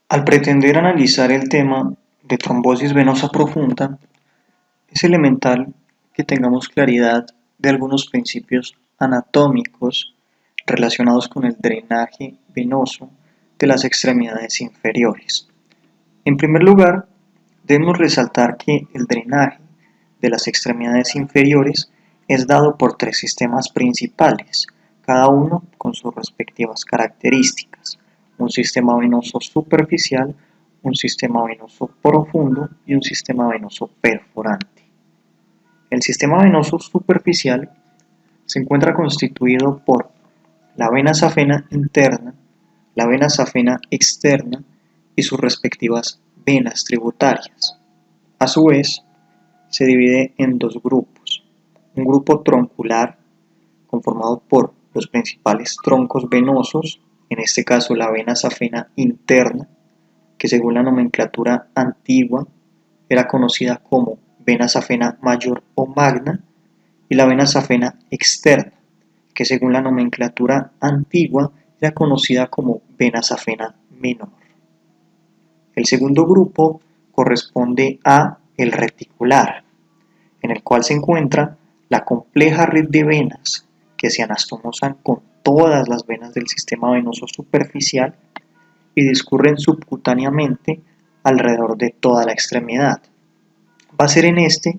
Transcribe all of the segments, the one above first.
Al pretender analizar el tema de trombosis venosa profunda, es elemental que tengamos claridad de algunos principios anatómicos relacionados con el drenaje venoso de las extremidades inferiores. En primer lugar, debemos resaltar que el drenaje de las extremidades inferiores es dado por tres sistemas principales, cada uno con sus respectivas características: un sistema venoso superficial, un sistema venoso profundo y un sistema venoso perforante. El sistema venoso superficial se encuentra constituido por la vena safena interna, la vena safena externa y sus respectivas venas tributarias. A su vez, se divide en dos grupos: un grupo troncular conformado por los principales troncos venosos, en este caso la vena safena interna, que según la nomenclatura antigua era conocida como vena safena mayor o magna, y la vena safena externa, que según la nomenclatura antigua era conocida como vena safena menor. El segundo grupo corresponde a el reticular, en el cual se encuentra la compleja red de venas que se anastomosan con todas las venas del sistema venoso superficial y discurren subcutáneamente alrededor de toda la extremidad. Va a ser en este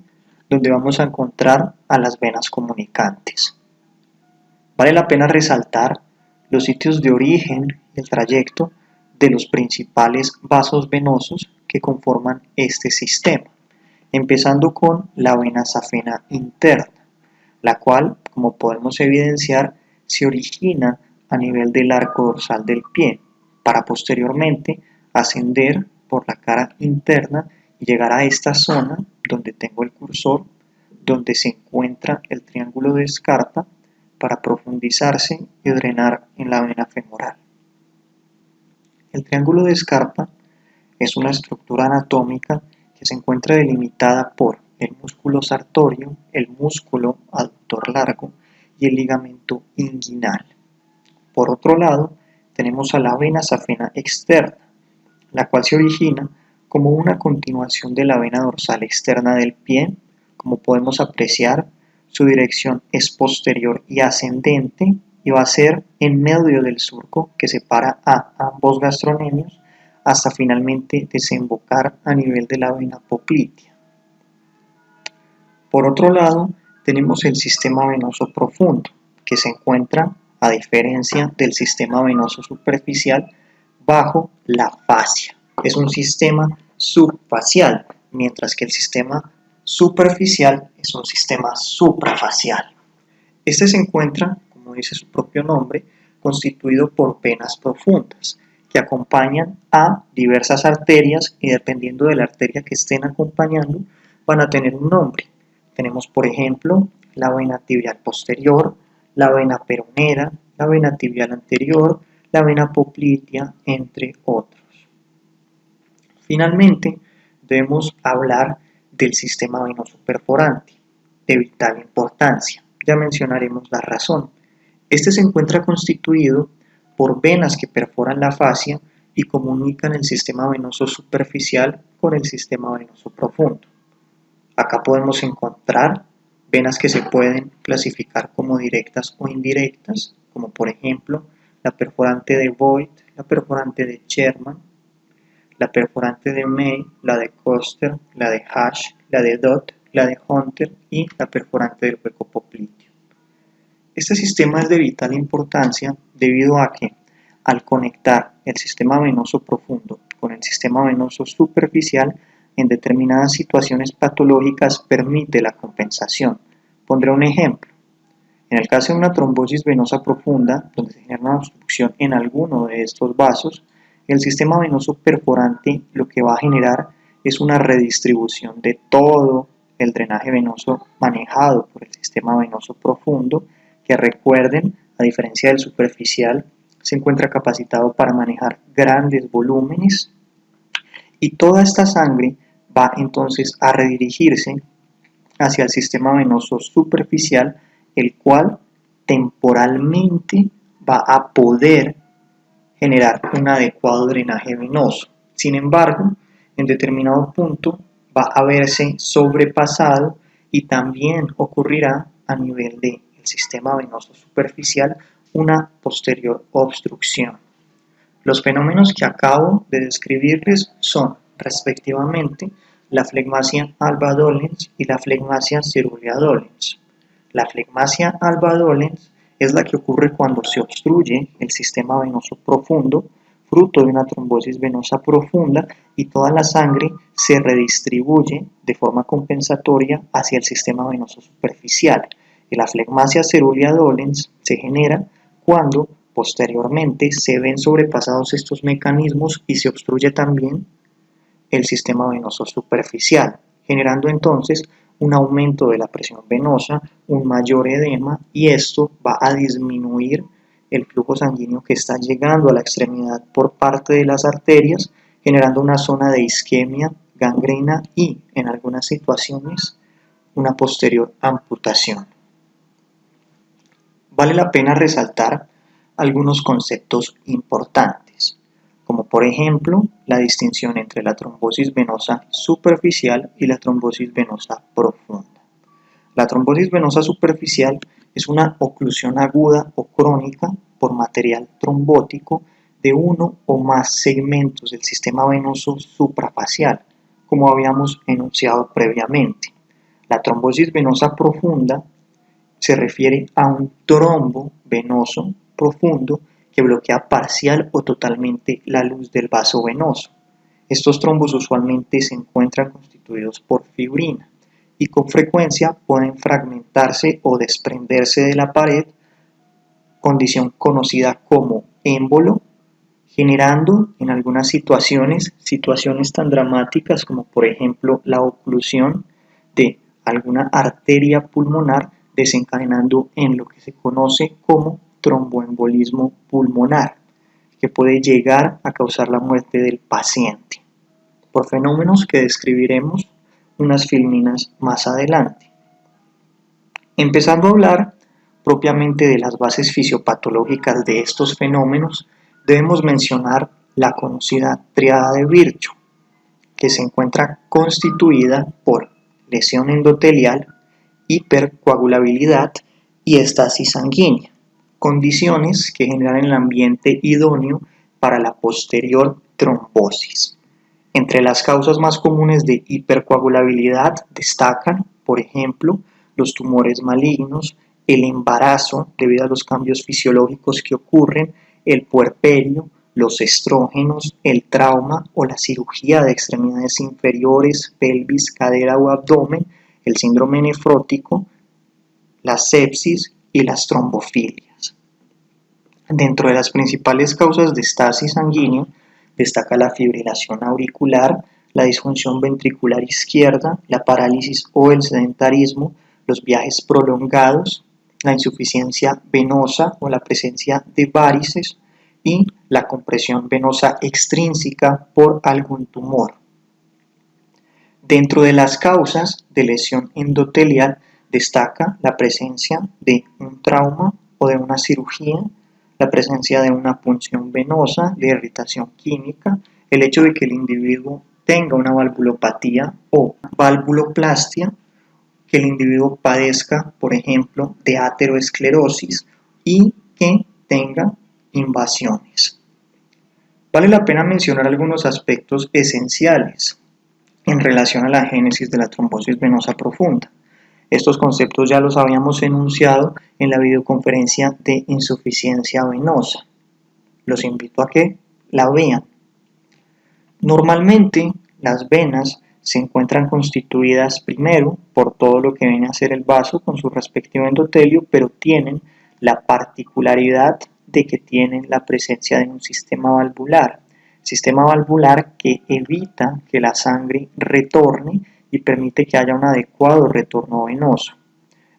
donde vamos a encontrar a las venas comunicantes. Vale la pena resaltar los sitios de origen y el trayecto de los principales vasos venosos que conforman este sistema, empezando con la vena safena interna, la cual, como podemos evidenciar, se origina a nivel del arco dorsal del pie, para posteriormente ascender por la cara interna y llegar a esta zona donde tengo el cursor, donde se encuentra el triángulo de Scarpa, para profundizarse y drenar en la vena femoral. El triángulo de Scarpa es una estructura anatómica que se encuentra delimitada por el músculo sartorio, el músculo aductor largo y el ligamento inguinal. Por otro lado, tenemos a la vena safena externa, la cual se origina como una continuación de la vena dorsal externa del pie. Como podemos apreciar, su dirección es posterior y ascendente y va a ser en medio del surco que separa a ambos gastronemios hasta finalmente desembocar a nivel de la vena poplitea. Por otro lado, tenemos el sistema venoso profundo, que se encuentra, a diferencia del sistema venoso superficial, bajo la fascia. Es un sistema subfacial, mientras que el sistema superficial es un sistema suprafacial. Este se encuentra, como dice su propio nombre, constituido por venas profundas, que acompañan a diversas arterias y dependiendo de la arteria que estén acompañando, van a tener un nombre. Tenemos, por ejemplo, la vena tibial posterior, la vena peronera, la vena tibial anterior, la vena poplitea, entre otros. Finalmente, debemos hablar del sistema venoso perforante, de vital importancia. Ya mencionaremos la razón. Este se encuentra constituido por venas que perforan la fascia y comunican el sistema venoso superficial con el sistema venoso profundo. Acá podemos encontrar venas que se pueden clasificar como directas o indirectas, como por ejemplo la perforante de Voigt, la perforante de Sherman, la perforante de May, la de Koster, la de Hash, la de Dot, la de Hunter y la perforante del hueco popliteo. Este sistema es de vital importancia debido a que, al conectar el sistema venoso profundo con el sistema venoso superficial, en determinadas situaciones patológicas permite la compensación. Pondré un ejemplo. En el caso de una trombosis venosa profunda, donde se genera una obstrucción en alguno de estos vasos, el sistema venoso perforante lo que va a generar es una redistribución de todo el drenaje venoso manejado por el sistema venoso profundo, que, recuerden, a diferencia del superficial, se encuentra capacitado para manejar grandes volúmenes, y toda esta sangre va entonces a redirigirse hacia el sistema venoso superficial, el cual temporalmente va a poder generar un adecuado drenaje venoso. Sin embargo, en determinado punto va a verse sobrepasado y también ocurrirá a nivel del sistema venoso superficial una posterior obstrucción. Los fenómenos que acabo de describirles son, respectivamente, la flegmasia alba dolens y la flegmasia cerulea dolens. La flegmasia alba dolens es la que ocurre cuando se obstruye el sistema venoso profundo, fruto de una trombosis venosa profunda, y toda la sangre se redistribuye de forma compensatoria hacia el sistema venoso superficial. Y la flegmasia cerulea dolens se genera cuando posteriormente se ven sobrepasados estos mecanismos y se obstruye también el sistema venoso superficial, generando entonces un aumento de la presión venosa, un mayor edema, y esto va a disminuir el flujo sanguíneo que está llegando a la extremidad por parte de las arterias, generando una zona de isquemia, gangrena y, en algunas situaciones, una posterior amputación. Vale la pena resaltar algunos conceptos importantes, como por ejemplo la distinción entre la trombosis venosa superficial y la trombosis venosa profunda. La trombosis venosa superficial es una oclusión aguda o crónica por material trombótico de uno o más segmentos del sistema venoso suprafacial, como habíamos enunciado previamente. La trombosis venosa profunda se refiere a un trombo venoso profundo que bloquea parcial o totalmente la luz del vaso venoso. Estos trombos usualmente se encuentran constituidos por fibrina y con frecuencia pueden fragmentarse o desprenderse de la pared, condición conocida como émbolo, generando en algunas situaciones tan dramáticas como por ejemplo la oclusión de alguna arteria pulmonar, desencadenando en lo que se conoce como tromboembolismo pulmonar, que puede llegar a causar la muerte del paciente, por fenómenos que describiremos unas filminas más adelante. Empezando a hablar propiamente de las bases fisiopatológicas de estos fenómenos, debemos mencionar la conocida tríada de Virchow, que se encuentra constituida por lesión endotelial, hipercoagulabilidad y estasis sanguínea, condiciones que generan el ambiente idóneo para la posterior trombosis. Entre las causas más comunes de hipercoagulabilidad destacan, por ejemplo, los tumores malignos, el embarazo debido a los cambios fisiológicos que ocurren, el puerperio, los estrógenos, el trauma o la cirugía de extremidades inferiores, pelvis, cadera o abdomen, el síndrome nefrótico, la sepsis y las trombofilias. Dentro de las principales causas de estasis sanguínea destaca la fibrilación auricular, la disfunción ventricular izquierda, la parálisis o el sedentarismo, los viajes prolongados, la insuficiencia venosa o la presencia de varices y la compresión venosa extrínseca por algún tumor. Dentro de las causas de lesión endotelial destaca la presencia de un trauma o de una cirugía, la presencia de una punción venosa, de irritación química, el hecho de que el individuo tenga una valvulopatía o valvuloplastia, que el individuo padezca, por ejemplo, de ateroesclerosis y que tenga invasiones. Vale la pena mencionar algunos aspectos esenciales en relación a la génesis de la trombosis venosa profunda. Estos conceptos ya los habíamos enunciado en la videoconferencia de insuficiencia venosa. Los invito a que la vean. Normalmente, las venas se encuentran constituidas primero por todo lo que viene a ser el vaso con su respectivo endotelio, pero tienen la particularidad de que tienen la presencia de un sistema valvular que evita que la sangre retorne y permite que haya un adecuado retorno venoso.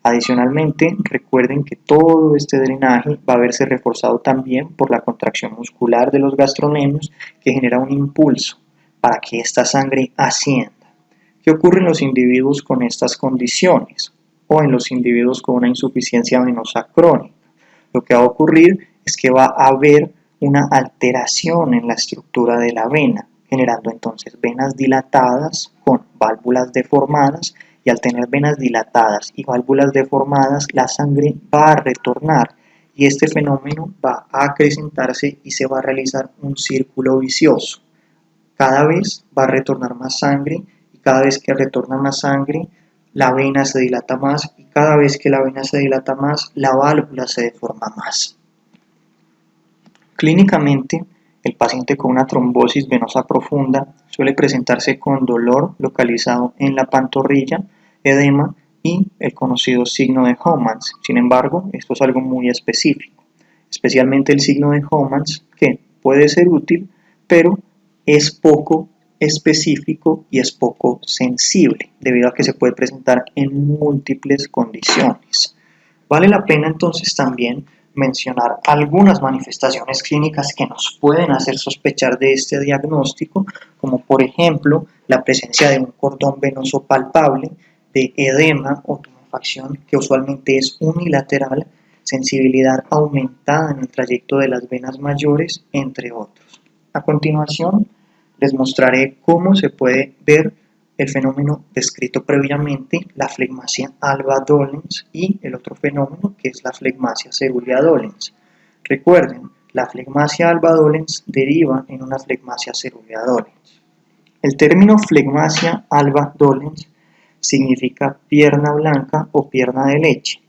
Adicionalmente, recuerden que todo este drenaje va a verse reforzado también por la contracción muscular de los gastronemios, que genera un impulso para que esta sangre ascienda. ¿Qué ocurre en los individuos con estas condiciones o en los individuos con una insuficiencia venosa crónica? Lo que va a ocurrir es que va a haber una alteración en la estructura de la vena. generando entonces venas dilatadas con válvulas deformadas, y al tener venas dilatadas y válvulas deformadas, la sangre va a retornar y este fenómeno va a acrecentarse y se va a realizar un círculo vicioso. Cada vez va a retornar más sangre y cada vez que retorna más sangre, la vena se dilata más y cada vez que la vena se dilata más, la válvula se deforma más. Clínicamente, el paciente con una trombosis venosa profunda suele presentarse con dolor localizado en la pantorrilla, edema y el conocido signo de Homans. Sin embargo, esto es algo muy específico, especialmente el signo de Homans, que puede ser útil, pero es poco específico y es poco sensible, debido a que se puede presentar en múltiples condiciones. Vale la pena entonces también mencionar algunas manifestaciones clínicas que nos pueden hacer sospechar de este diagnóstico, como por ejemplo la presencia de un cordón venoso palpable, de edema o tumefacción que usualmente es unilateral, sensibilidad aumentada en el trayecto de las venas mayores, entre otros. A continuación, les mostraré cómo se puede ver el fenómeno descrito previamente, la flegmasia alba dolens, y el otro fenómeno que es la flegmasia cerulea dolens. Recuerden, la flegmasia alba dolens deriva en una flegmasia cerulea dolens. El término flegmasia alba dolens significa pierna blanca o pierna de leche,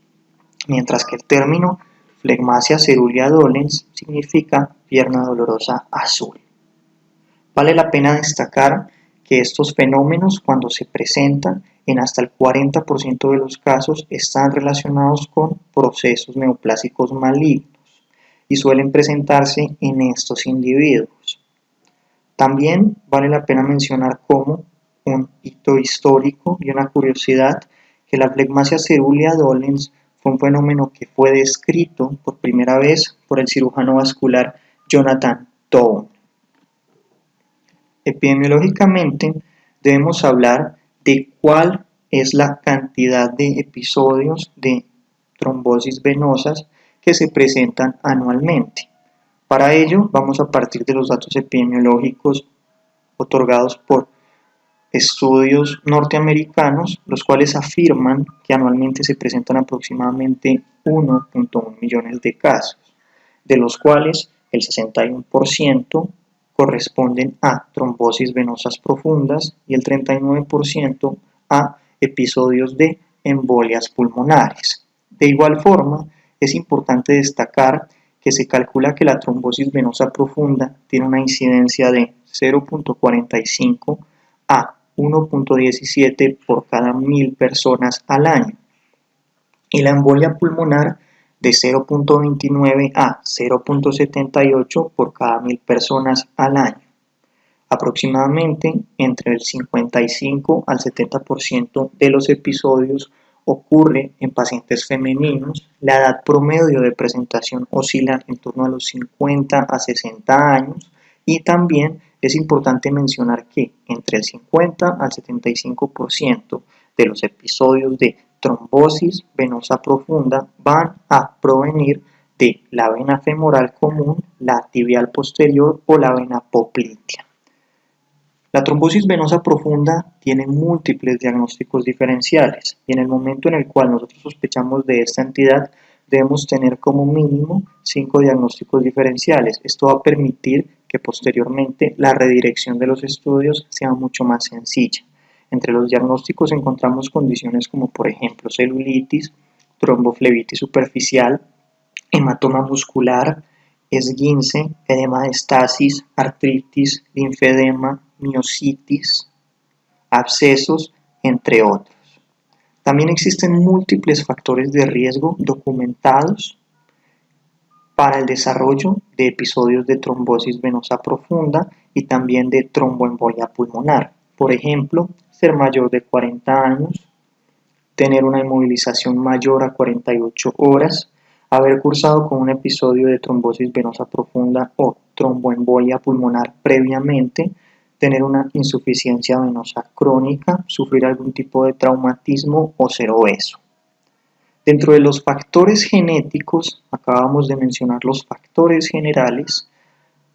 mientras que el término flegmasia cerulea dolens significa pierna dolorosa azul. Vale la pena destacar que estos fenómenos, cuando se presentan, en hasta el 40% de los casos están relacionados con procesos neoplásicos malignos y suelen presentarse en estos individuos. También vale la pena mencionar como un hito histórico y una curiosidad que la flegmasia cerulea dolens fue un fenómeno que fue descrito por primera vez por el cirujano vascular Jonathan Towne. Epidemiológicamente, debemos hablar de cuál es la cantidad de episodios de trombosis venosas que se presentan anualmente. Para ello, vamos a partir de los datos epidemiológicos otorgados por estudios norteamericanos, los cuales afirman que anualmente se presentan aproximadamente 1.1 millones de casos, de los cuales el 61% corresponden a trombosis venosas profundas y el 39% a episodios de embolias pulmonares. De igual forma, es importante destacar que se calcula que la trombosis venosa profunda tiene una incidencia de 0.45 a 1.17 por cada 1000 personas al año, y la embolia pulmonar de 0.29 a 0.78 por cada 1000 personas al año. Aproximadamente entre el 55 al 70% de los episodios ocurre en pacientes femeninos. La edad promedio de presentación oscila en torno a los 50 a 60 años y también es importante mencionar que entre el 50 al 75% de los episodios de trombosis venosa profunda van a provenir de la vena femoral común, la tibial posterior o la vena poplitea. La trombosis venosa profunda tiene múltiples diagnósticos diferenciales y en el momento en el cual nosotros sospechamos de esta entidad debemos tener como mínimo 5 diagnósticos diferenciales. Esto va a permitir que posteriormente la redirección de los estudios sea mucho más sencilla. Entre los diagnósticos encontramos condiciones como por ejemplo celulitis, tromboflebitis superficial, hematoma muscular, esguince, edema de estasis, artritis, linfedema, miositis, abscesos, entre otros. También existen múltiples factores de riesgo documentados para el desarrollo de episodios de trombosis venosa profunda y también de tromboembolia pulmonar. Por ejemplo, ser mayor de 40 años, tener una inmovilización mayor a 48 horas, haber cursado con un episodio de trombosis venosa profunda o tromboembolia pulmonar previamente, tener una insuficiencia venosa crónica, sufrir algún tipo de traumatismo o ser obeso. Dentro de los factores genéticos, acabamos de mencionar los factores generales,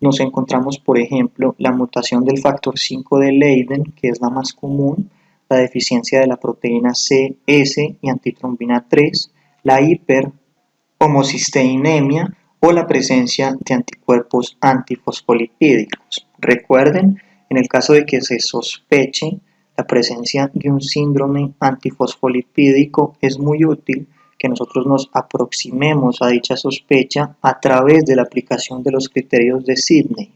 nos encontramos, por ejemplo, la mutación del factor 5 de Leiden, que es la más común, la deficiencia de la proteína C, S y antitrombina 3, la hiperhomocisteinemia o la presencia de anticuerpos antifosfolipídicos. Recuerden, en el caso de que se sospeche la presencia de un síndrome antifosfolipídico, es muy útil que nosotros nos aproximemos a dicha sospecha a través de la aplicación de los criterios de Sidney.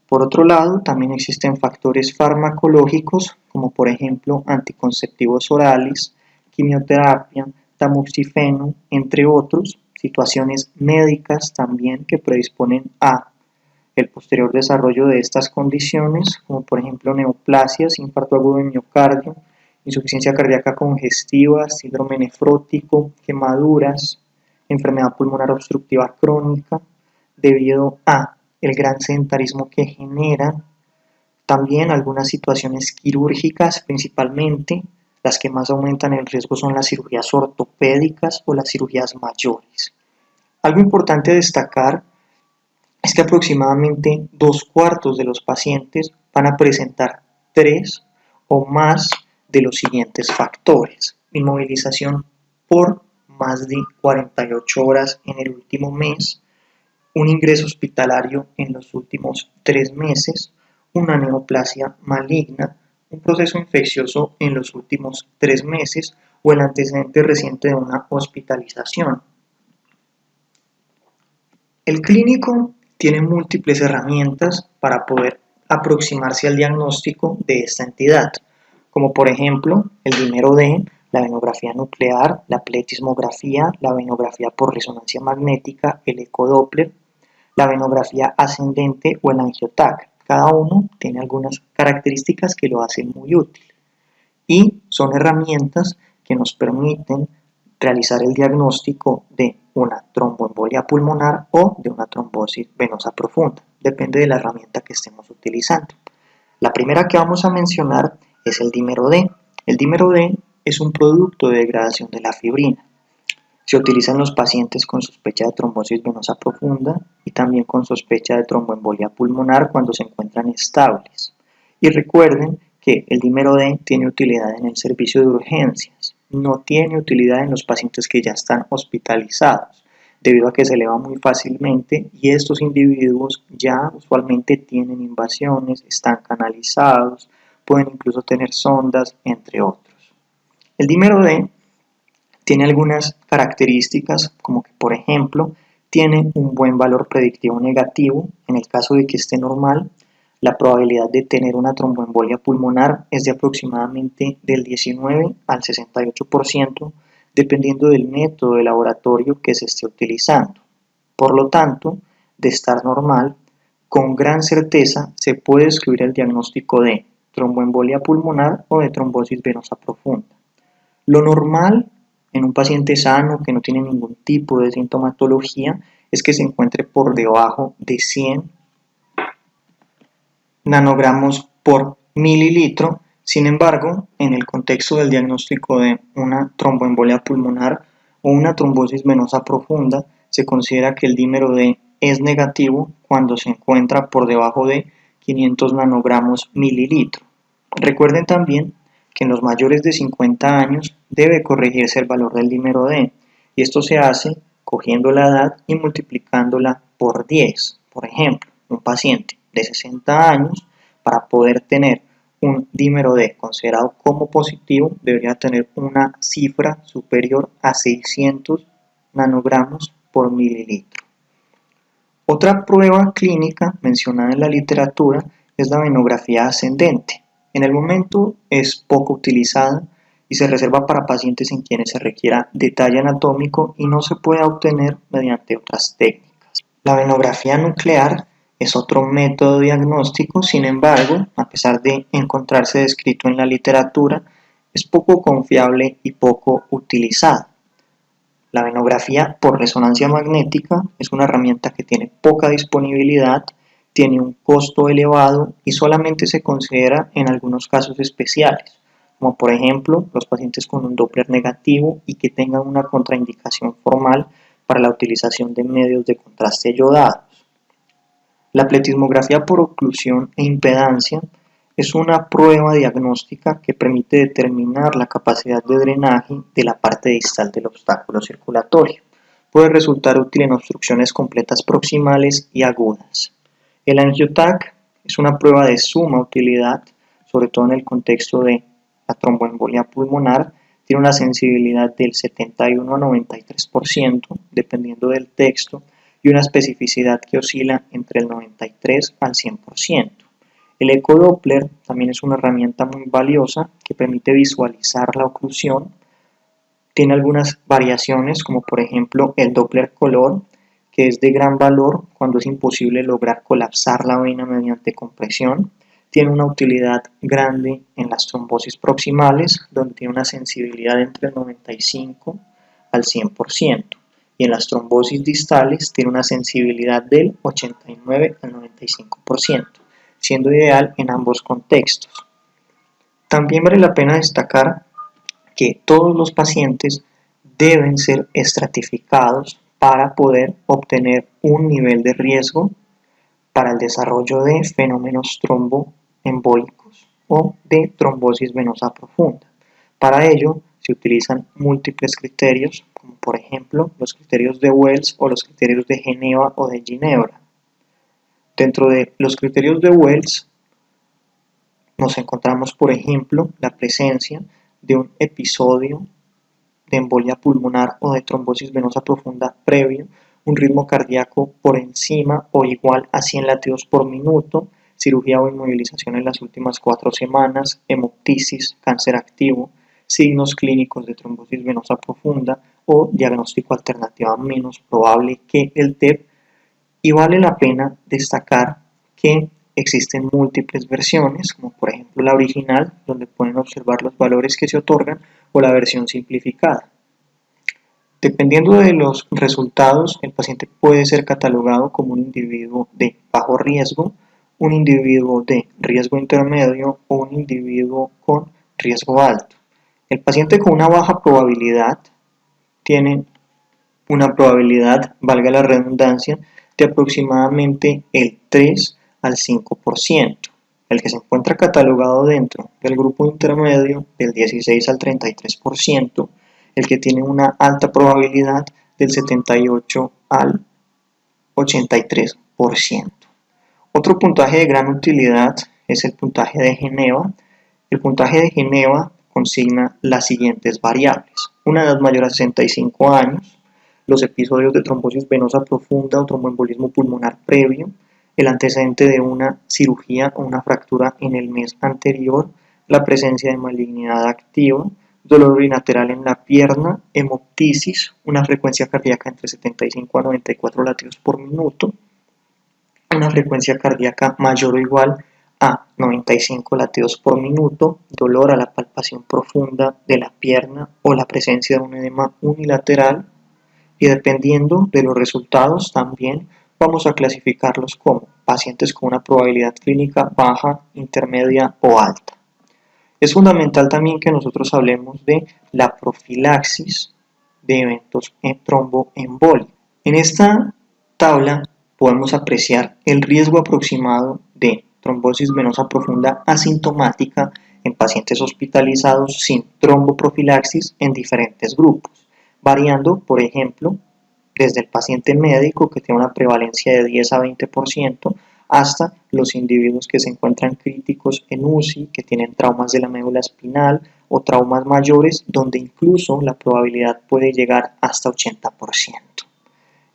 Por otro lado, también existen factores farmacológicos, como por ejemplo anticonceptivos orales, quimioterapia, tamoxifeno, entre otros, situaciones médicas también que predisponen a el posterior desarrollo de estas condiciones, como por ejemplo neoplasias, infarto agudo de miocardio, insuficiencia cardíaca congestiva, síndrome nefrótico, quemaduras, enfermedad pulmonar obstructiva crónica, debido a el gran sedentarismo que genera, también algunas situaciones quirúrgicas, principalmente las que más aumentan el riesgo son las cirugías ortopédicas o las cirugías mayores. Algo importante a destacar es que aproximadamente 2/4 de los pacientes van a presentar 3 o más de los siguientes factores: inmovilización por más de 48 horas en el último mes, un ingreso hospitalario en los últimos 3 meses, una neoplasia maligna, un proceso infeccioso en los últimos 3 meses o el antecedente reciente de una hospitalización. El clínico tiene múltiples herramientas para poder aproximarse al diagnóstico de esta entidad, como por ejemplo el dímero D, la venografía nuclear, la pletismografía, la venografía por resonancia magnética, el ecodoppler, la venografía ascendente o el angiotac. Cada uno tiene algunas características que lo hacen muy útil y son herramientas que nos permiten realizar el diagnóstico de una tromboembolia pulmonar o de una trombosis venosa profunda. Depende de la herramienta que estemos utilizando. La primera que vamos a mencionar es el dímero D. El dímero D es un producto de degradación de la fibrina. Se utiliza en los pacientes con sospecha de trombosis venosa profunda y también con sospecha de tromboembolia pulmonar cuando se encuentran estables. Y recuerden que el dímero D tiene utilidad en el servicio de urgencias, no tiene utilidad en los pacientes que ya están hospitalizados, debido a que se eleva muy fácilmente y estos individuos ya usualmente tienen invasiones, están canalizados, pueden incluso tener sondas, entre otros. El dímero D tiene algunas características como que, por ejemplo, tiene un buen valor predictivo negativo. En el caso de que esté normal, la probabilidad de tener una tromboembolia pulmonar es de aproximadamente del 19 al 68%, dependiendo del método de laboratorio que se esté utilizando. Por lo tanto, de estar normal, con gran certeza se puede excluir el diagnóstico de tromboembolia pulmonar o de trombosis venosa profunda. Lo normal en un paciente sano que no tiene ningún tipo de sintomatología es que se encuentre por debajo de 100 nanogramos por mililitro. Sin embargo, en el contexto del diagnóstico de una tromboembolia pulmonar o una trombosis venosa profunda, se considera que el dímero D es negativo cuando se encuentra por debajo de 500 nanogramos mililitro. Recuerden también que en los mayores de 50 años debe corregirse el valor del dímero D, y esto se hace cogiendo la edad y multiplicándola por 10. Por ejemplo, un paciente de 60 años, para poder tener un dímero D considerado como positivo, debería tener una cifra superior a 600 nanogramos por mililitro. Otra prueba clínica mencionada en la literatura es la venografía ascendente. En el momento es poco utilizada y se reserva para pacientes en quienes se requiera detalle anatómico y no se puede obtener mediante otras técnicas. La venografía nuclear es otro método diagnóstico, sin embargo, a pesar de encontrarse descrito en la literatura, es poco confiable y poco utilizada. La venografía por resonancia magnética es una herramienta que tiene poca disponibilidad, tiene un costo elevado y solamente se considera en algunos casos especiales, como por ejemplo los pacientes con un Doppler negativo y que tengan una contraindicación formal para la utilización de medios de contraste yodados. La pletismografía por oclusión e impedancia es una prueba diagnóstica que permite determinar la capacidad de drenaje de la parte distal del obstáculo circulatorio. Puede resultar útil en obstrucciones completas proximales y agudas. El angioTAC es una prueba de suma utilidad, sobre todo en el contexto de la tromboembolia pulmonar. Tiene una sensibilidad del 71 a 93%, dependiendo del texto, y una especificidad que oscila entre el 93 al 100%. El ecodoppler también es una herramienta muy valiosa que permite visualizar la oclusión. Tiene algunas variaciones, como por ejemplo el Doppler color, que es de gran valor cuando es imposible lograr colapsar la vena mediante compresión. Tiene una utilidad grande en las trombosis proximales, donde tiene una sensibilidad entre el 95 al 100%, y en las trombosis distales tiene una sensibilidad del 89 al 95%, siendo ideal en ambos contextos. También vale la pena destacar que todos los pacientes deben ser estratificados para poder obtener un nivel de riesgo para el desarrollo de fenómenos tromboembólicos o de trombosis venosa profunda. Para ello se utilizan múltiples criterios, como por ejemplo los criterios de Wells o los criterios de Geneva o de Ginebra. Dentro de los criterios de Wells nos encontramos, por ejemplo, la presencia de un episodio de embolia pulmonar o de trombosis venosa profunda previo, un ritmo cardíaco por encima o igual a 100 latidos por minuto, cirugía o inmovilización en las últimas 4 semanas, hemoptisis, cáncer activo, signos clínicos de trombosis venosa profunda o diagnóstico alternativa menos probable que el TEP. Y vale la pena destacar que existen múltiples versiones, como por ejemplo la original, donde pueden observar los valores que se otorgan, o la versión simplificada. Dependiendo de los resultados, el paciente puede ser catalogado como un individuo de bajo riesgo, un individuo de riesgo intermedio o un individuo con riesgo alto. El paciente con una baja probabilidad tiene una probabilidad, valga la redundancia, de aproximadamente el 3 al 5%. El que se encuentra catalogado dentro del grupo intermedio del 16 al 33%, el que tiene una alta probabilidad del 78 al 83%. Otro puntaje de gran utilidad es el puntaje de Geneva. El puntaje de Geneva consigna las siguientes variables: una edad mayor a 65 años, los episodios de trombosis venosa profunda o tromboembolismo pulmonar previo, el antecedente de una cirugía o una fractura en el mes anterior, la presencia de malignidad activa, dolor bilateral en la pierna, hemoptisis, una frecuencia cardíaca entre 75 a 94 latidos por minuto, una frecuencia cardíaca mayor o igual a 95 latidos por minuto, dolor a la palpación profunda de la pierna o la presencia de un edema unilateral. Y dependiendo de los resultados también vamos a clasificarlos como pacientes con una probabilidad clínica baja, intermedia o alta. Es fundamental también que nosotros hablemos de la profilaxis de eventos tromboembólicos. En esta tabla podemos apreciar el riesgo aproximado de trombosis venosa profunda asintomática en pacientes hospitalizados sin tromboprofilaxis en diferentes grupos, variando, por ejemplo, desde el paciente médico, que tiene una prevalencia de 10 a 20%, hasta los individuos que se encuentran críticos en UCI, que tienen traumas de la médula espinal o traumas mayores, donde incluso la probabilidad puede llegar hasta 80%.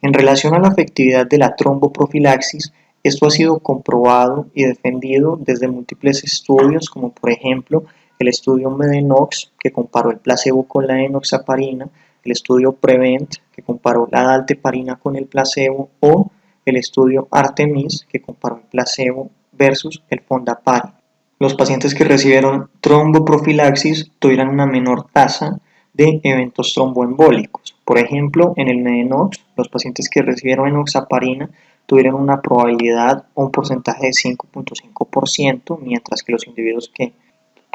En relación a la efectividad de la tromboprofilaxis, esto ha sido comprobado y defendido desde múltiples estudios, como por ejemplo el estudio MEDENOX, que comparó el placebo con la enoxaparina, el estudio PREVENT, que comparó la dalteparina con el placebo, o el estudio ARTEMIS, que comparó el placebo versus el fondaparin. Los pacientes que recibieron tromboprofilaxis tuvieron una menor tasa de eventos tromboembólicos. Por ejemplo, en el MEDENOX, los pacientes que recibieron enoxaparina tuvieron una probabilidad o un porcentaje de 5.5%, mientras que los individuos que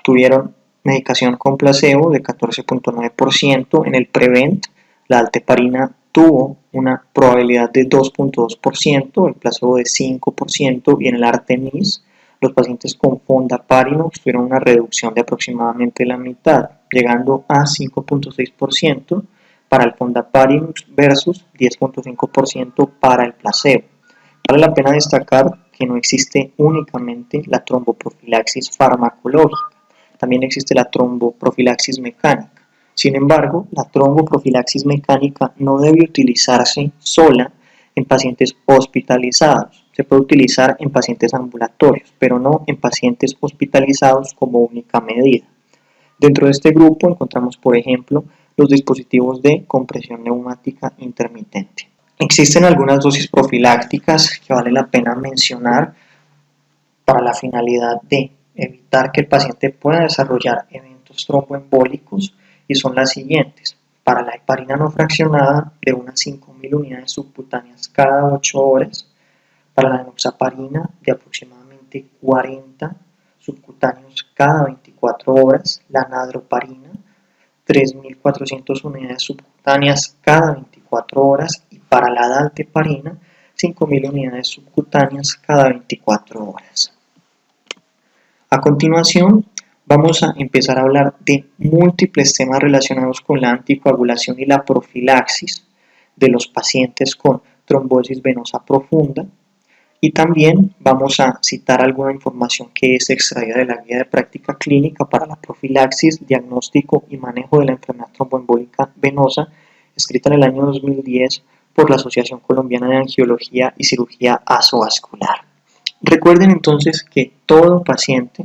tuvieron medicación con placebo de 14.9%. En el PREVENT, la dalteparina tuvo una probabilidad de 2.2%, el placebo de 5% y en el Artemis los pacientes con Fondaparinux tuvieron una reducción de aproximadamente la mitad, llegando a 5.6% para el Fondaparinux versus 10.5% para el placebo. Vale la pena destacar que no existe únicamente la tromboprofilaxis farmacológica, también existe la tromboprofilaxis mecánica. Sin embargo, la tromboprofilaxis mecánica no debe utilizarse sola en pacientes hospitalizados. Se puede utilizar en pacientes ambulatorios, pero no en pacientes hospitalizados como única medida. Dentro de este grupo encontramos, por ejemplo, los dispositivos de compresión neumática intermitente. Existen algunas dosis profilácticas que vale la pena mencionar para la finalidad de evitar que el paciente pueda desarrollar eventos tromboembólicos y son las siguientes. Para la heparina no fraccionada de unas 5.000 unidades subcutáneas cada 8 horas, para la enoxaparina de aproximadamente 40 subcutáneos cada 24 horas, la nadroparina 3.400 unidades subcutáneas cada 24 horas y para la dalteparina 5.000 unidades subcutáneas cada 24 horas. A continuación, vamos a empezar a hablar de múltiples temas relacionados con la anticoagulación y la profilaxis de los pacientes con trombosis venosa profunda y también vamos a citar alguna información que es extraída de la guía de práctica clínica para la profilaxis, diagnóstico y manejo de la enfermedad tromboembólica venosa, escrita en el año 2010 por la Asociación Colombiana de Angiología y Cirugía Vasovascular. Recuerden entonces que todo paciente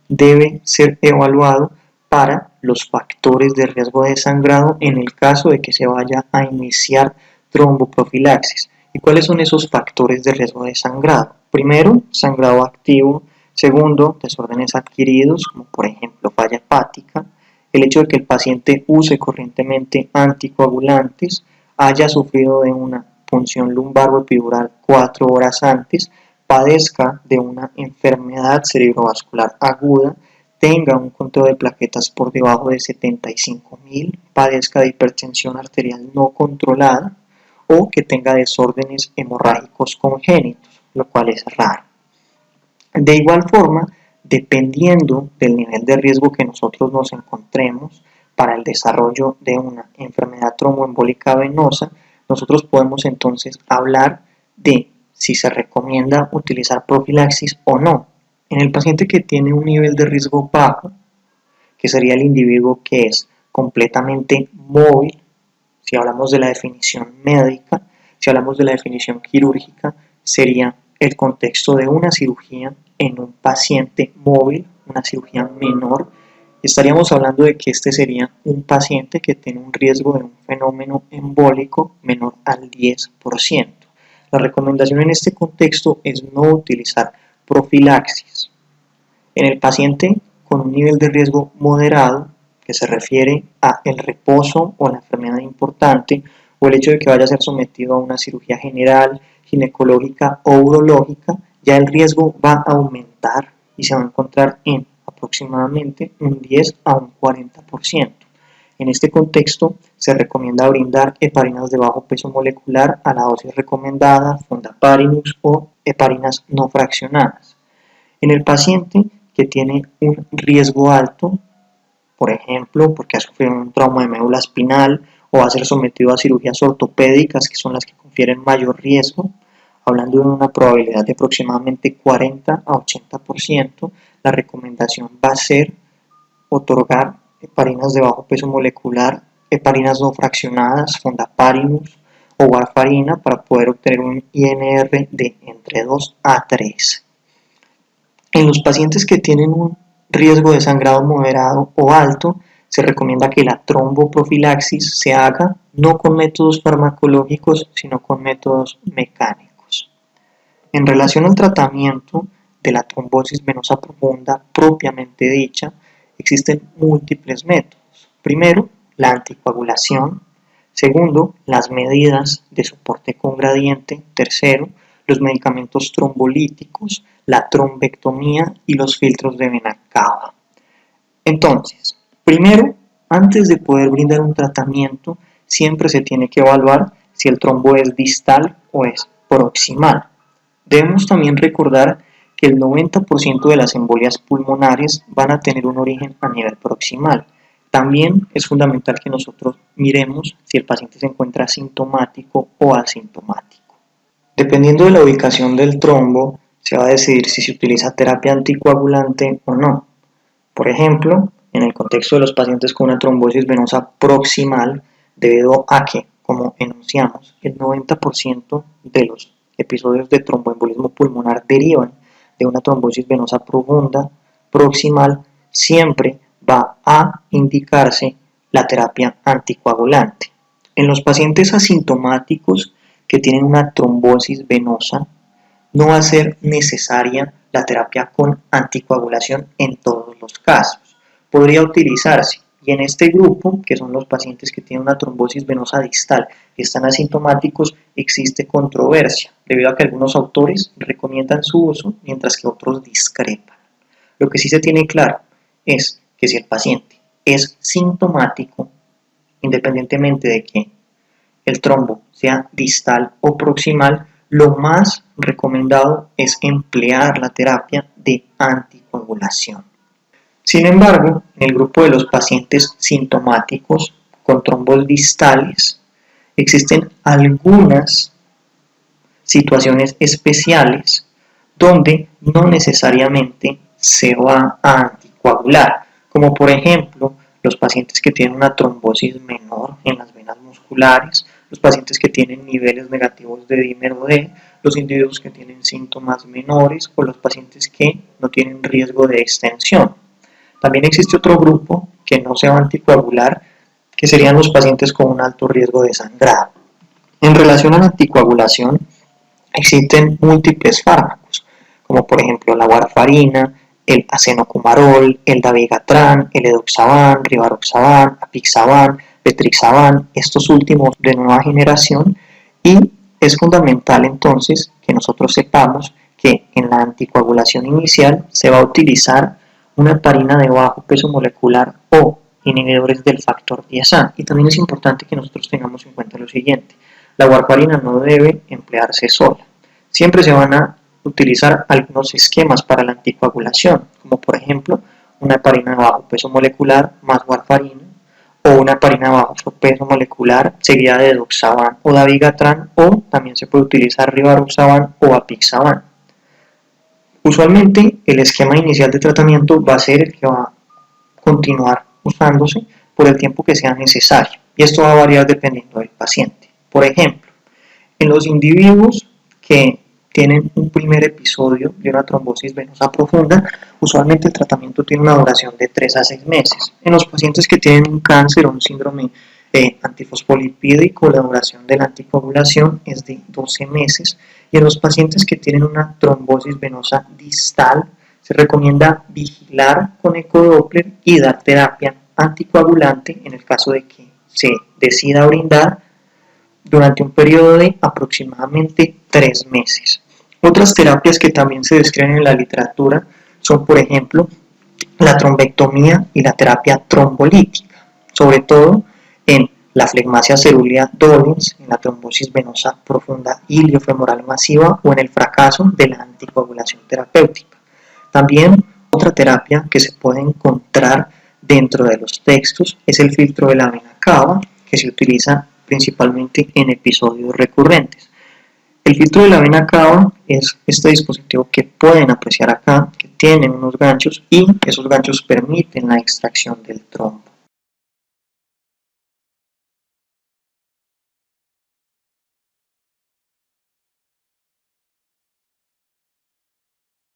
debe ser evaluado para los factores de riesgo de sangrado en el caso de que se vaya a iniciar tromboprofilaxis. ¿Y cuáles son esos factores de riesgo de sangrado? Primero, sangrado activo. Segundo, desórdenes adquiridos, como por ejemplo falla hepática. El hecho de que el paciente use corrientemente anticoagulantes, haya sufrido de una punción lumbar o epidural 4 horas antes, padezca de una enfermedad cerebrovascular aguda, tenga un conteo de plaquetas por debajo de 75.000, padezca de hipertensión arterial no controlada o que tenga desórdenes hemorrágicos congénitos, lo cual es raro. De igual forma, dependiendo del nivel de riesgo que nosotros nos encontremos para el desarrollo de una enfermedad tromboembólica venosa, nosotros podemos entonces hablar de si se recomienda utilizar profilaxis o no. En el paciente que tiene un nivel de riesgo bajo, que sería el individuo que es completamente móvil, si hablamos de la definición médica, si hablamos de la definición quirúrgica, sería el contexto de una cirugía en un paciente móvil, una cirugía menor. Estaríamos hablando de que este sería un paciente que tiene un riesgo de un fenómeno embólico menor al 10%. La recomendación en este contexto es no utilizar profilaxis. En el paciente con un nivel de riesgo moderado, que se refiere a el reposo o la enfermedad importante o el hecho de que vaya a ser sometido a una cirugía general, ginecológica o urológica, ya el riesgo va a aumentar y se va a encontrar en aproximadamente un 10 a un 40%. En este contexto, se recomienda brindar heparinas de bajo peso molecular a la dosis recomendada, Fondaparinux o heparinas no fraccionadas. En el paciente que tiene un riesgo alto, por ejemplo, porque ha sufrido un trauma de médula espinal o va a ser sometido a cirugías ortopédicas, que son las que confieren mayor riesgo, hablando de una probabilidad de aproximadamente 40 a 80%, la recomendación va a ser otorgar heparinas de bajo peso molecular, heparinas no fraccionadas, Fondaparinux o warfarina para poder obtener un INR de entre 2 a 3. En los pacientes que tienen un riesgo de sangrado moderado o alto, se recomienda que la tromboprofilaxis se haga no con métodos farmacológicos, sino con métodos mecánicos. En relación al tratamiento de la trombosis venosa profunda propiamente dicha, existen múltiples métodos. Primero, la anticoagulación. Segundo, las medidas de soporte con gradiente. Tercero, los medicamentos trombolíticos, la trombectomía y los filtros de vena cava. Entonces, primero, antes de poder brindar un tratamiento, siempre se tiene que evaluar si el trombo es distal o es proximal. Debemos también recordar que el 90% de las embolias pulmonares van a tener un origen a nivel proximal. También es fundamental que nosotros miremos si el paciente se encuentra asintomático o asintomático. Dependiendo de la ubicación del trombo, se va a decidir si se utiliza terapia anticoagulante o no. Por ejemplo, en el contexto de los pacientes con una trombosis venosa proximal, debido a que, como enunciamos, el 90% de los episodios de tromboembolismo pulmonar derivan de una trombosis venosa profunda proximal, siempre va a indicarse la terapia anticoagulante. En los pacientes asintomáticos que tienen una trombosis venosa, no va a ser necesaria la terapia con anticoagulación en todos los casos. Podría utilizarse, y en este grupo, que son los pacientes que tienen una trombosis venosa distal y están asintomáticos, existe controversia, debido a que algunos autores recomiendan su uso, mientras que otros discrepan. Lo que sí se tiene claro es que si el paciente es sintomático, independientemente de que el trombo sea distal o proximal, lo más recomendado es emplear la terapia de anticoagulación. Sin embargo, en el grupo de los pacientes sintomáticos con trombos distales, existen algunas situaciones especiales donde no necesariamente se va a anticoagular, como por ejemplo los pacientes que tienen una trombosis menor en las venas musculares, los pacientes que tienen niveles negativos de dímero D, los individuos que tienen síntomas menores o los pacientes que no tienen riesgo de extensión. También existe otro grupo que no se va a anticoagular, que serían los pacientes con un alto riesgo de sangrado. En relación a la anticoagulación, existen múltiples fármacos, como por ejemplo la warfarina, el acenocumarol, el dabigatran, el edoxaban, rivaroxaban, apixaban, betrixaban, estos últimos de nueva generación, y es fundamental entonces que nosotros sepamos que en la anticoagulación inicial se va a utilizar una heparina de bajo peso molecular o inhibidores del factor 10A. Y también es importante que nosotros tengamos en cuenta lo siguiente: la warfarina no debe emplearse sola. Siempre se van a utilizar algunos esquemas para la anticoagulación, como por ejemplo una heparina de bajo peso molecular más warfarina, o una heparina de bajo peso molecular seguida de edoxaban o dabigatran, o también se puede utilizar rivaroxaban o apixaban. Usualmente el esquema inicial de tratamiento va a ser el que va a continuar usándose por el tiempo que sea necesario, y esto va a variar dependiendo del paciente. Por ejemplo, en los individuos que tienen un primer episodio de una trombosis venosa profunda, usualmente el tratamiento tiene una duración de 3 a 6 meses. En los pacientes que tienen un cáncer o un síndrome antifosfolipídico, la duración de la anticoagulación es de 12 meses. Y en los pacientes que tienen una trombosis venosa distal, se recomienda vigilar con ecodoppler y dar terapia anticoagulante en el caso de que se decida brindar durante un periodo de aproximadamente 3 meses. Otras terapias que también se describen en la literatura son, por ejemplo, la trombectomía y la terapia trombolítica, sobre todo en la flegmasia cerúlea dolens, en la trombosis venosa profunda iliofemoral masiva o en el fracaso de la anticoagulación terapéutica. También otra terapia que se puede encontrar dentro de los textos es el filtro de la vena cava, que se utiliza principalmente en episodios recurrentes. El filtro de la vena cava es este dispositivo que pueden apreciar acá, que tiene unos ganchos y esos ganchos permiten la extracción del trombo.